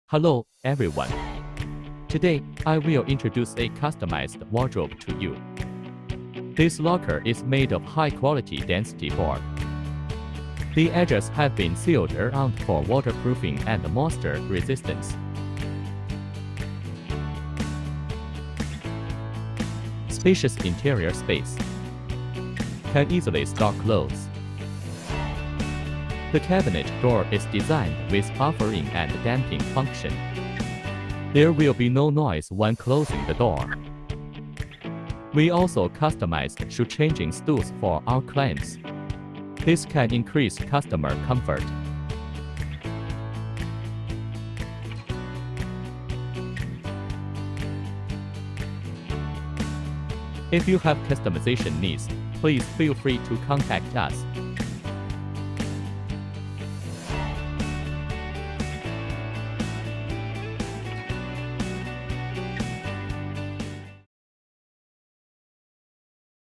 Hello, everyone. Today, I will introduce a customized wardrobe to you. This locker is made of high-quality density board. The edges have been sealed around for waterproofing and moisture resistance. Spacious interior space. Can easily stock clothes. The cabinet door is designed with buffering and damping function. There will be no noise when closing the door. We also customized shoe-changing stools for our clients. This can increase customer comfort. If you have customization needs, please feel free to contact us.